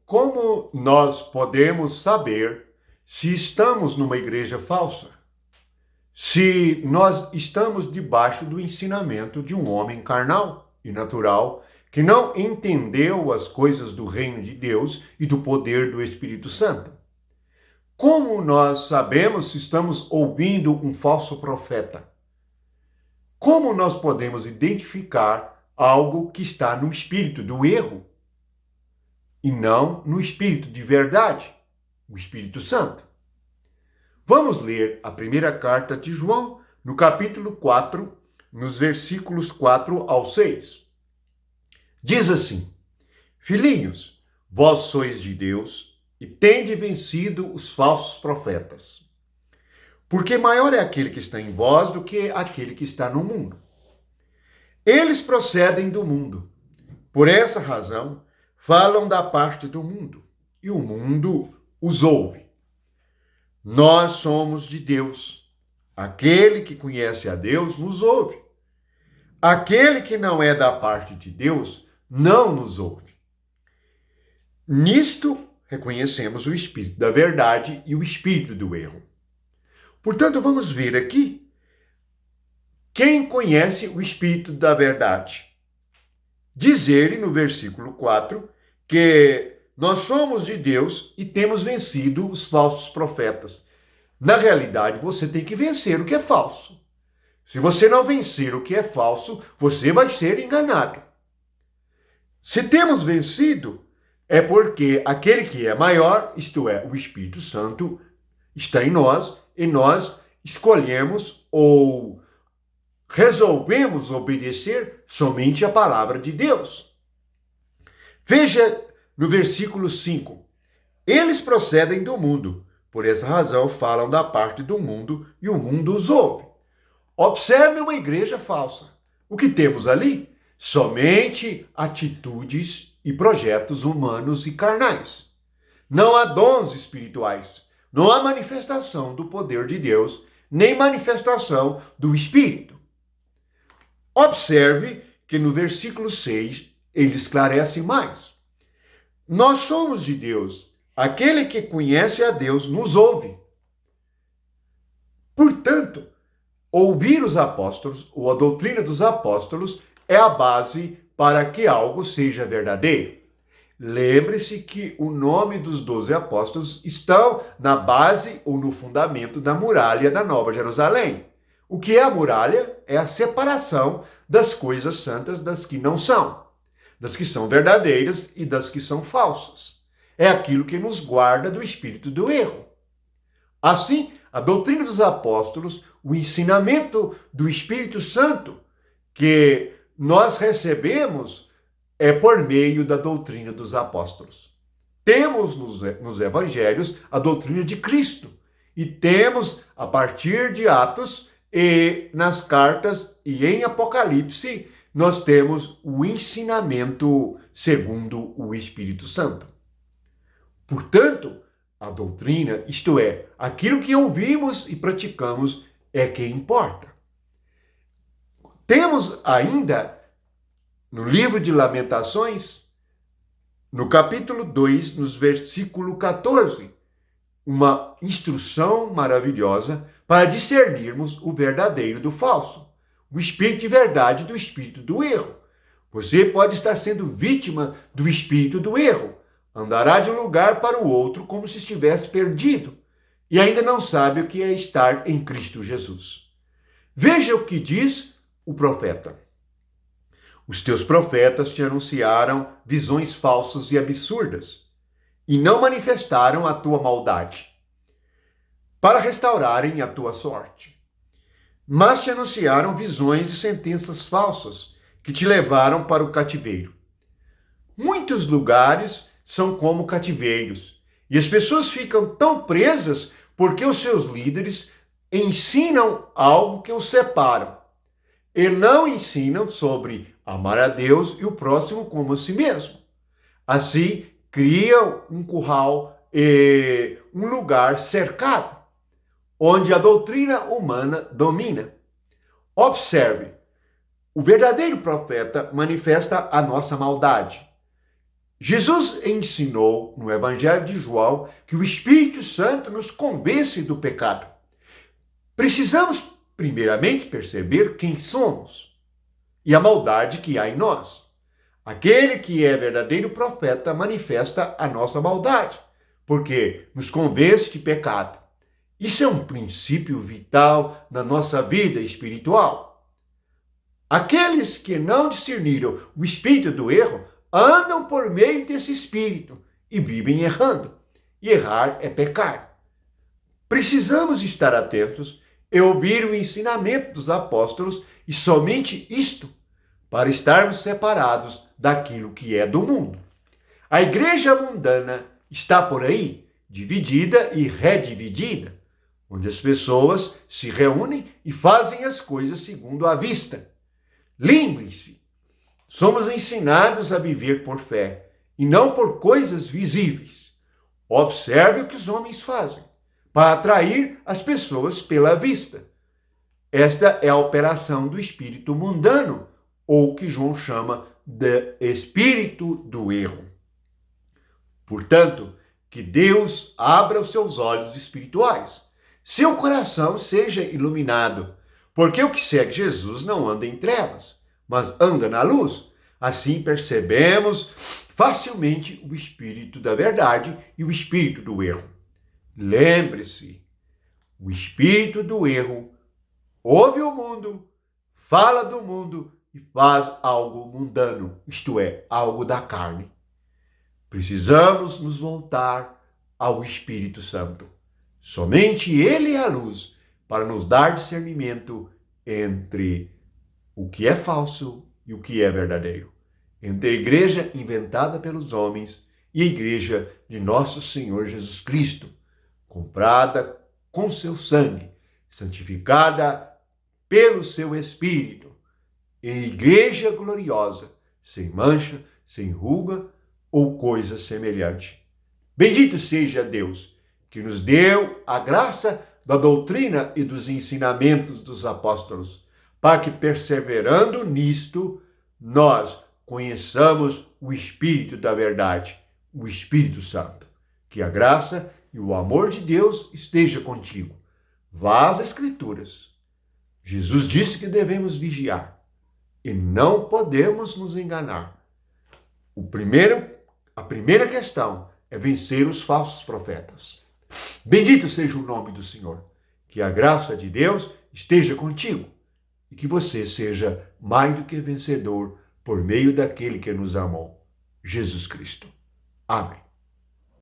Como nós podemos saber se estamos numa igreja falsa? Se nós estamos debaixo do ensinamento de um homem carnal e natural que não entendeu as coisas do reino de Deus e do poder do Espírito Santo. Como nós sabemos se estamos ouvindo um falso profeta? Como nós podemos identificar algo que está no espírito do erro e não no espírito de verdade, o Espírito Santo? Vamos ler a primeira carta de João, no capítulo 4, nos versículos 4 ao 6. Diz assim: Filhinhos, vós sois de Deus e tende vencido os falsos profetas. Porque maior é aquele que está em vós do que aquele que está no mundo. Eles procedem do mundo. Por essa razão, falam da parte do mundo, e o mundo os ouve. Nós somos de Deus. Aquele que conhece a Deus nos ouve. Aquele que não é da parte de Deus não nos ouve. Nisto reconhecemos o espírito da verdade e o espírito do erro. Portanto, vamos ver aqui quem conhece o espírito da verdade. Diz ele no versículo 4 que nós somos de Deus e temos vencido os falsos profetas. Na realidade, você tem que vencer o que é falso. Se você não vencer o que é falso, você vai ser enganado. Se temos vencido, é porque aquele que é maior, isto é, o Espírito Santo, está em nós e nós escolhemos ou resolvemos obedecer somente a palavra de Deus. Veja no versículo 5. Eles procedem do mundo, por essa razão falam da parte do mundo e o mundo os ouve. Observe uma igreja falsa. O que temos ali? Somente atitudes e projetos humanos e carnais. Não há dons espirituais. Não há manifestação do poder de Deus, nem manifestação do Espírito. Observe que no versículo 6 ele esclarece mais. Nós somos de Deus. Aquele que conhece a Deus nos ouve. Portanto, ouvir os apóstolos, ou a doutrina dos apóstolos, é a base para que algo seja verdadeiro. Lembre-se que o nome dos 12 apóstolos estão na base ou no fundamento da muralha da Nova Jerusalém. O que é a muralha? É a separação das coisas santas das que não são, das que são verdadeiras e das que são falsas. É aquilo que nos guarda do espírito do erro. Assim, a doutrina dos apóstolos, o ensinamento do Espírito Santo que nós recebemos é por meio da doutrina dos apóstolos. Temos nos evangelhos a doutrina de Cristo e temos a partir de Atos e nas cartas e em Apocalipse nós temos o ensinamento segundo o Espírito Santo. Portanto, a doutrina, isto é, aquilo que ouvimos e praticamos é que importa. Temos ainda, no livro de Lamentações, no capítulo 2, nos versículo 14, uma instrução maravilhosa para discernirmos o verdadeiro do falso, o espírito de verdade do espírito do erro. Você pode estar sendo vítima do espírito do erro. Andará de um lugar para o outro como se estivesse perdido e ainda não sabe o que é estar em Cristo Jesus. Veja o que diz o profeta. Os teus profetas te anunciaram visões falsas e absurdas e não manifestaram a tua maldade para restaurarem a tua sorte. Mas te anunciaram visões de sentenças falsas que te levaram para o cativeiro. Muitos lugares são como cativeiros e as pessoas ficam tão presas porque os seus líderes ensinam algo que os separam e não ensinam sobre amar a Deus e o próximo como a si mesmo. Assim, criam um curral e um lugar cercado, onde a doutrina humana domina. Observe, o verdadeiro profeta manifesta a nossa maldade. Jesus ensinou no Evangelho de João que o Espírito Santo nos convence do pecado. Precisamos, primeiramente, perceber quem somos e a maldade que há em nós. Aquele que é verdadeiro profeta manifesta a nossa maldade, porque nos convence de pecado. Isso é um princípio vital na nossa vida espiritual. Aqueles que não discerniram o espírito do erro andam por meio desse espírito e vivem errando. E errar é pecar. Precisamos estar atentos e ouvir o ensinamento dos apóstolos e somente isto, para estarmos separados daquilo que é do mundo. A igreja mundana está por aí, dividida e redividida, onde as pessoas se reúnem e fazem as coisas segundo a vista. Lembre-se, somos ensinados a viver por fé e não por coisas visíveis. Observe o que os homens fazem para atrair as pessoas pela vista. Esta é a operação do espírito mundano, ou que João chama de espírito do erro. Portanto, que Deus abra os seus olhos espirituais, seu coração seja iluminado, porque o que segue Jesus não anda em trevas, mas anda na luz. Assim percebemos facilmente o espírito da verdade e o espírito do erro. Lembre-se, o espírito do erro ouve o mundo, fala do mundo e faz algo mundano, isto é, algo da carne. Precisamos nos voltar ao Espírito Santo. Somente Ele é a luz para nos dar discernimento entre o que é falso e o que é verdadeiro, entre a igreja inventada pelos homens e a igreja de nosso Senhor Jesus Cristo, comprada com seu sangue, santificada pelo seu Espírito, em igreja gloriosa, sem mancha, sem ruga ou coisa semelhante. Bendito seja Deus, que nos deu a graça da doutrina e dos ensinamentos dos apóstolos, para que, perseverando nisto, nós conheçamos o Espírito da verdade, o Espírito Santo. Que a graça e o amor de Deus esteja contigo. Vá às Escrituras. Jesus disse que devemos vigiar e não podemos nos enganar. A primeira questão é vencer os falsos profetas. Bendito seja o nome do Senhor. Que a graça de Deus esteja contigo e que você seja mais do que vencedor por meio daquele que nos amou, Jesus Cristo. Amém.